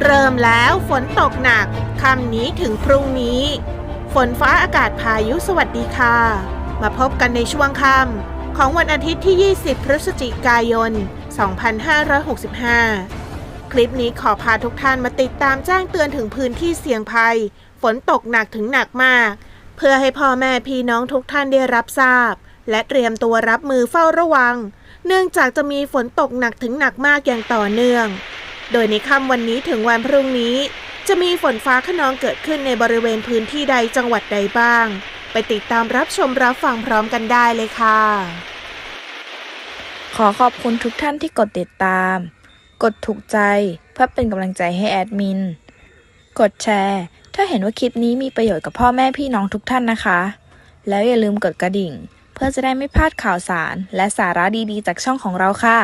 เริ่มแล้วฝนตกหนักค่ำนี้ถึงพรุ่งนี้ฝนฟ้าอากาศพายุสวัสดีค่ะมาพบกันในช่วงค่ำของวันอาทิตย์ที่ 20 พฤศจิกายน 2565 คลิปนี้ขอพาทุกท่านมาติดตามแจ้งเตือนถึงพื้นที่เสี่ยงภัยฝนตกหนักถึงหนักมากเพื่อให้พ่อแม่พี่น้องทุกท่านได้รับทราบและเตรียมตัวรับมือเฝ้าระวังเนื่องจากจะมีฝนตกหนักถึงหนักมากอย่างต่อเนื่องโดยในค่ำวันนี้ถึงวันพรุ่งนี้จะมีฝนฟ้าคะนองเกิดขึ้นในบริเวณพื้นที่ใดจังหวัดใดบ้างไปติดตามรับชมรับฟังพร้อมกันได้เลยค่ะขอขอบคุณทุกท่านที่กดติดตามกดถูกใจเพื่อเป็นกำลังใจให้แอดมินกดแชร์ถ้าเห็นว่าคลิปนี้มีประโยชน์กับพ่อแม่พี่น้องทุกท่านนะคะแล้วอย่าลืมกดกระดิ่งเพื่อจะได้ไม่พลาดข่าวสารและสาระดีๆจากช่องของเราค่ะ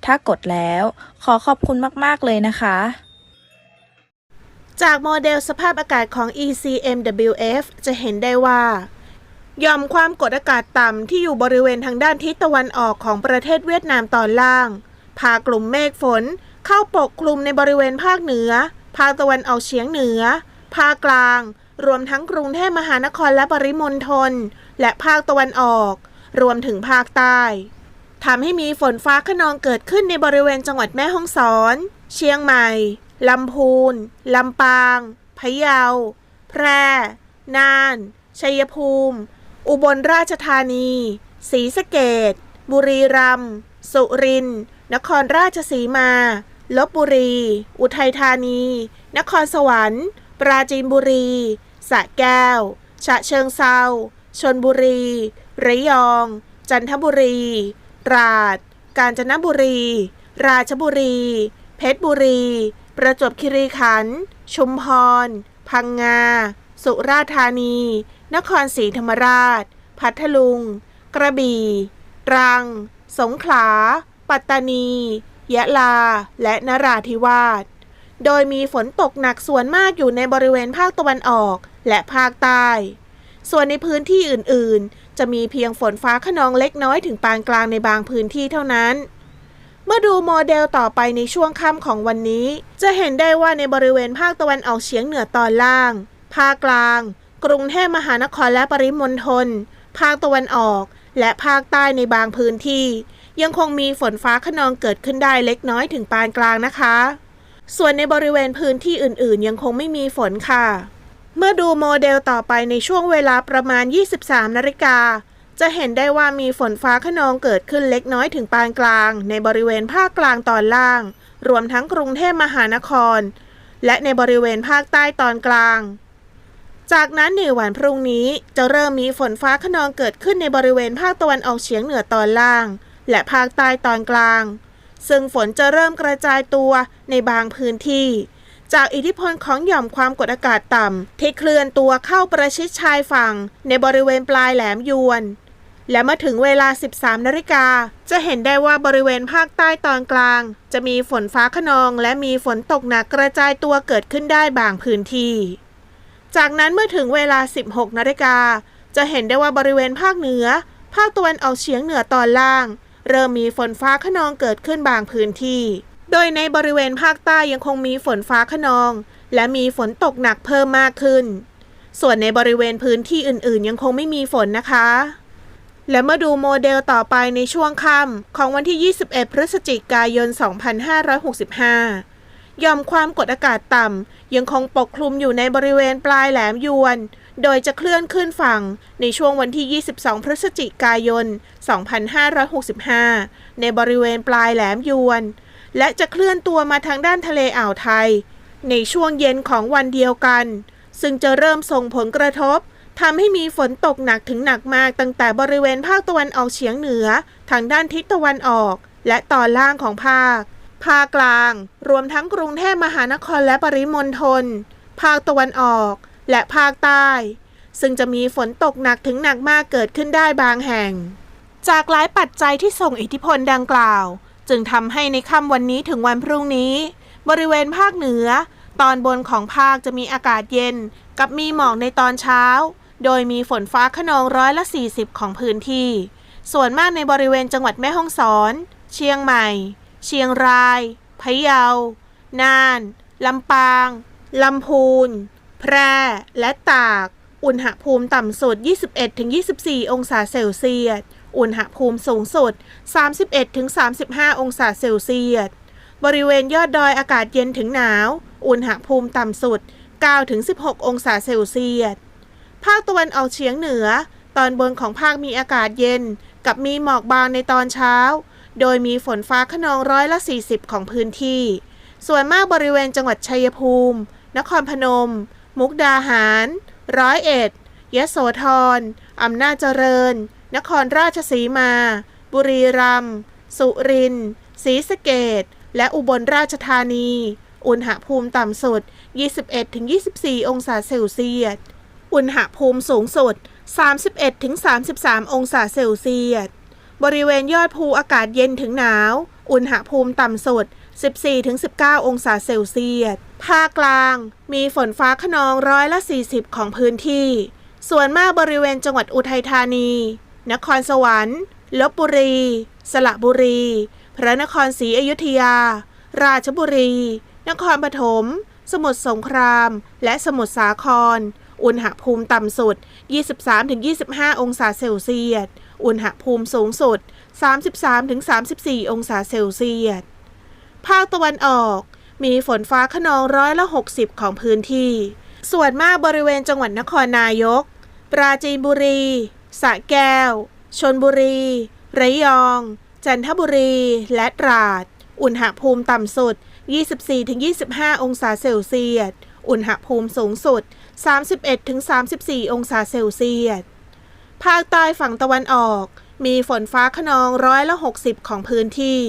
ถ้ากดแล้วขอขอบคุณมากๆเลยนะคะจากโมเดลสภาพอากาศของ ECMWF จะเห็นได้ว่าหย่อมความกดอากาศต่ำที่อยู่บริเวณทางด้านทิศตะวันออกของประเทศเวียดนามตอนล่างพากลุ่มเมฆฝนเข้าปกคลุมในบริเวณภาคเหนือภาคตะวันออกเฉียงเหนือภาคกลางรวมทั้งกรุงเทพมหานครและปริมณฑลและภาคตะวันออกรวมถึงภาคใต้ทำให้มีฝนฟ้าคะนองเกิดขึ้นในบริเวณจังหวัดแม่ฮ่องสอนเชียงใหม่ลำพูนลำปางพะเยาแพร่น่านชัยภูมิอุบลราชธานีศรีสะเกษบุรีรัมย์สุรินทร์นครราชสีมาลพบุรีอุทัยธานีนครสวรรค์ปราจีนบุรีสระแก้วฉะเชิงเทราชลบุรีระยองจันทบุรีตราดกาญจนบุรีราชบุรีเพชรบุรีประจวบคีรีขันธ์ชุมพรพังงาสุราษฎร์ธานีนครศรีธรรมราชพัทลุงกระบี่ตรังสงขลาปัตตานียะลาและนราธิวาสโดยมีฝนตกหนักส่วนมากอยู่ในบริเวณภาคตะวันออกและภาคใต้ส่วนในพื้นที่อื่นๆจะมีเพียงฝนฟ้าคะนองเล็กน้อยถึงปานกลางในบางพื้นที่เท่านั้นเมื่อดูโมเดลต่อไปในช่วงค่ำของวันนี้จะเห็นได้ว่าในบริเวณภาคตะวันออกเฉียงเหนือตอนล่างภาคกลางกรุงเทพมหานครและปริมณฑลภาคตะวันออกและภาคใต้ในบางพื้นที่ยังคงมีฝนฟ้าคะนองเกิดขึ้นได้เล็กน้อยถึงปานกลางนะคะส่วนในบริเวณพื้นที่อื่นๆยังคงไม่มีฝนค่ะเมื่อดูโมเดลต่อไปในช่วงเวลาประมาณ 23 นาฬิกาจะเห็นได้ว่ามีฝนฟ้าคะนองเกิดขึ้นเล็กน้อยถึงปานกลางในบริเวณภาคกลางตอนล่างรวมทั้งกรุงเทพมหานครและในบริเวณภาคใต้ตอนกลางจากนั้นในวันพรุ่งนี้จะเริ่มมีฝนฟ้าคะนองเกิดขึ้นในบริเวณภาคตะวันออกเฉียงเหนือตอนล่างและภาคใต้ตอนกลางซึ่งฝนจะเริ่มกระจายตัวในบางพื้นที่จากอิทธิพลของหย่อมความกดอากาศต่ำที่เคลื่อนตัวเข้าประชิดชายฝั่งในบริเวณปลายแหลมยวนและเมื่อถึงเวลา 13 นาฬิกาจะเห็นได้ว่าบริเวณภาคใต้ตอนกลางจะมีฝนฟ้าคะนองและมีฝนตกหนักกระจายตัวเกิดขึ้นได้บางพื้นที่จากนั้นเมื่อถึงเวลา 16 นาฬิกาจะเห็นได้ว่าบริเวณภาคเหนือภาคตะวันออกเฉียงเหนือตอนล่างเริ่มมีฝนฟ้าคะนองเกิดขึ้นบางพื้นที่โดยในบริเวณภาคใต้ยังคงมีฝนฟ้าคะนองและมีฝนตกหนักเพิ่มมากขึ้นส่วนในบริเวณพื้นที่อื่นๆยังคงไม่มีฝนนะคะและเมื่อดูโมเดลต่อไปในช่วงค่ำของวันที่ 21 พฤศจิกายน 2565 หย่อมความกดอากาศต่ำยังคงปกคลุมอยู่ในบริเวณปลายแหลมยวนโดยจะเคลื่อนขึ้นฝั่งในช่วงวันที่ 22 พฤศจิกายน 2565 ในบริเวณปลายแหลมยวนและจะเคลื่อนตัวมาทางด้านทะเลอ่าวไทยในช่วงเย็นของวันเดียวกันซึ่งจะเริ่มส่งผลกระทบทำให้มีฝนตกหนักถึงหนักมากตั้งแต่บริเวณภาคตะวันออกเฉียงเหนือทางด้านทิศตะวันออกและตอนล่างของภาคกลางรวมทั้งกรุงเทพมหานครและปริมณฑลภาคตะวันออกและภาคใต้ซึ่งจะมีฝนตกหนักถึงหนักมากเกิดขึ้นได้บางแห่งจากหลายปัจจัยที่ส่งอิทธิพลดังกล่าวจึงทำให้ในค่ำวันนี้ถึงวันพรุ่งนี้บริเวณภาคเหนือตอนบนของภาคจะมีอากาศเย็นกับมีหมอกในตอนเช้าโดยมีฝนฟ้าคะนอง40%ของพื้นที่ส่วนมากในบริเวณจังหวัดแม่ฮ่องสอนเชียงใหม่เชียงรายพะเยาน่าน ลำปางลำพูนแพร่และตากอุณหภูมิต่ำสุด 21-24 องศาเซลเซียสอุณหภูมิสูงสุด 31-35 องศาเซลเซียสบริเวณยอดดอยอากาศเย็นถึงหนาวอุณหภูมิต่ำสุด 9-16 องศาเซลเซียสภาคตะวันออกเฉียงเหนือตอนบนของภาคมีอากาศเย็นกับมีหมอกบางในตอนเช้าโดยมีฝนฟ้าคะนอง40%ของพื้นที่ส่วนมากบริเวณจังหวัดชัยภูมินครพนมมุกดาหาร101ยโสธรอำนาจเจริญนครราชสีมาบุรีรัมย์สุรินทร์ศรีสะเกษและอุบลราชธานีอุณหภูมิต่ำสุด 21-24 องศาเซลเซียสอุณหภูมิสูงสุด 31-33 องศาเซลเซียสบริเวณยอดภูอากาศเย็นถึงหนาวอุณหภูมิต่ำสุด 14-19 องศาเซลเซียสภาคกลางมีฝนฟ้าคะนอง40%ของพื้นที่ส่วนมากบริเวณจังหวัดอุทัยธานีนครสวรรค์ลพบุรีสระบุรีพระนครศรีอยุธยาราชบุรีนครปฐมสมุทรสงครามและสมุทรสาครอุณหภูมิต่ำสุด 23-25 องศาเซลเซียสอุณหภูมิสูงสุด 33-34 องศาเซลเซียสภาคตะวันออกมีฝนฟ้าคะนอง60%ของพื้นที่ส่วนมากบริเวณจังหวัดนครนายกปราจีนบุรีสระแก้วชลบุรีระยองจันทบุรีและตราดอุณหภูมิต่ำสุด 24-25 องศาเซลเซียสอุณหภูมิสูงสุด 31-34 องศาเซลเซียสภาคใต้ฝั่งตะวันออกมีฝนฟ้าคะนอง60%ของพื้นที่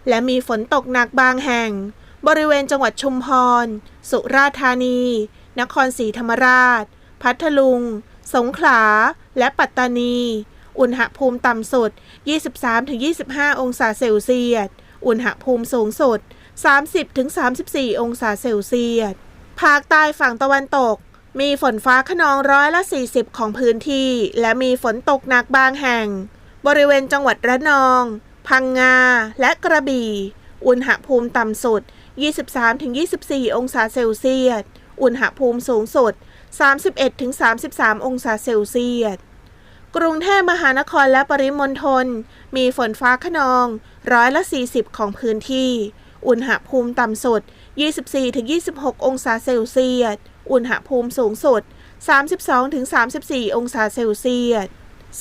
และมีฝนตกหนักบางแห่งบริเวณจังหวัดชุมพรสุราษฎร์ธานีนครศรีธรรมราชพัทลุงสงขลาและปัตตานีอุณหภูมิต่ำสุด 23-25 องศาเซลเซียสอุณหภูมิสูงสุด 30-34 องศาเซลเซียสภาคใต้ฝั่งตะวันตกมีฝนฟ้าคะนอง40%ของพื้นที่และมีฝนตกหนักบางแห่งบริเวณจังหวัดระนองพังงาและกระบี่อุณหภูมิต่ำสุด 23-24 องศาเซลเซียสอุณหภูมิสูงสุด 31-33 องศาเซลเซียสกรุงเทพมหานครและปริมณฑลมีฝนฟ้าคะนอง40%ของพื้นที่อุณหภูมิต่ำสุด 24-26 องศาเซลเซียสอุณหภูมิสูงสุด 32-34 องศาเซลเซียส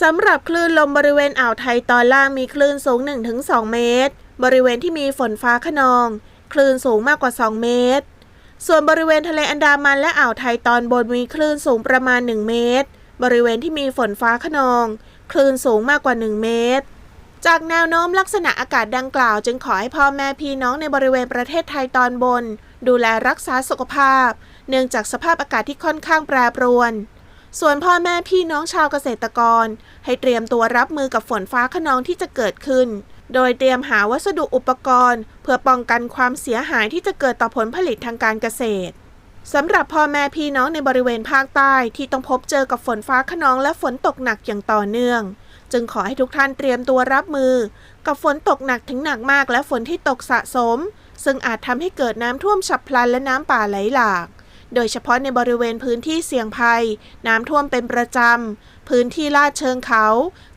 สำหรับคลื่นลมบริเวณอ่าวไทยตอนล่างมีคลื่นสูง 1-2 เมตรบริเวณที่มีฝนฟ้าคะนองคลื่นสูงมากกว่า2เมตรส่วนบริเวณทะเลอันดามันและอ่าวไทยตอนบนมีคลื่นสูงประมาณ1เมตรบริเวณที่มีฝนฟ้าคะนองคลื่นสูงมากกว่า1เมตรจากแนวโน้มลักษณะอากาศดังกล่าวจึงขอให้พ่อแม่พี่น้องในบริเวณประเทศไทยตอนบนดูแลรักษาสุขภาพเนื่องจากสภาพอากาศที่ค่อนข้างแปรปรวนส่วนพ่อแม่พี่น้องชาวเกษตรกรให้เตรียมตัวรับมือกับฝนฟ้าคะนองที่จะเกิดขึ้นโดยเตรียมหาวัสดุอุปกรณ์เพื่อป้องกันความเสียหายที่จะเกิดต่อผลผลิตทางการเกษตรสำหรับพ่อแม่พี่น้องในบริเวณภาคใต้ที่ต้องพบเจอกับฝนฟ้าคะนองและฝนตกหนักอย่างต่อเนื่องจึงขอให้ทุกท่านเตรียมตัวรับมือกับฝนตกหนักถึงหนักมากและฝนที่ตกสะสมซึ่งอาจทำให้เกิดน้ำท่วมฉับพลันและน้ำป่าไหลหลากโดยเฉพาะในบริเวณพื้นที่เสี่ยงภัยน้ำท่วมเป็นประจำพื้นที่ลาดเชิงเขา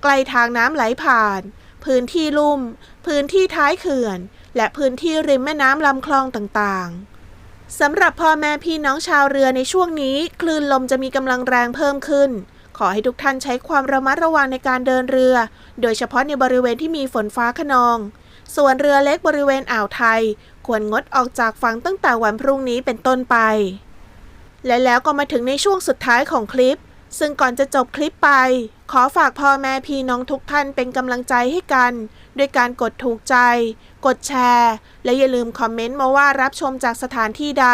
ใกล้ทางน้ำไหลผ่านพื้นที่ลุ่มพื้นที่ท้ายเขื่อนและพื้นที่ริมแม่น้ำลำคลองต่างๆสำหรับพ่อแม่พี่น้องชาวเรือในช่วงนี้คลื่นลมจะมีกำลังแรงเพิ่มขึ้นขอให้ทุกท่านใช้ความระมัดระวังในการเดินเรือโดยเฉพาะในบริเวณที่มีฝนฟ้าคะนองส่วนเรือเล็กบริเวณอ่าวไทยควรงดออกจากฝั่งตั้งแต่วันพรุ่งนี้เป็นต้นไปและแล้วก็มาถึงในช่วงสุดท้ายของคลิปซึ่งก่อนจะจบคลิปไปขอฝากพ่อแม่พี่น้องทุกท่านเป็นกำลังใจให้กันด้วยการกดถูกใจกดแชร์และอย่าลืมคอมเมนต์มาว่ารับชมจากสถานที่ใด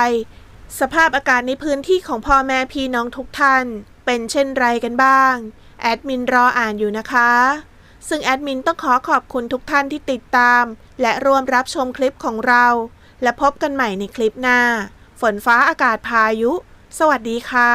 สภาพอากาศในพื้นที่ของพ่อแม่พี่น้องทุกท่านเป็นเช่นไรกันบ้างแอดมินรออ่านอยู่นะคะซึ่งแอดมินต้องขอบคุณทุกท่านที่ติดตามและร่วมรับชมคลิปของเราและพบกันใหม่ในคลิปหน้าฝนฟ้าอากาศพายุสวัสดีค่ะ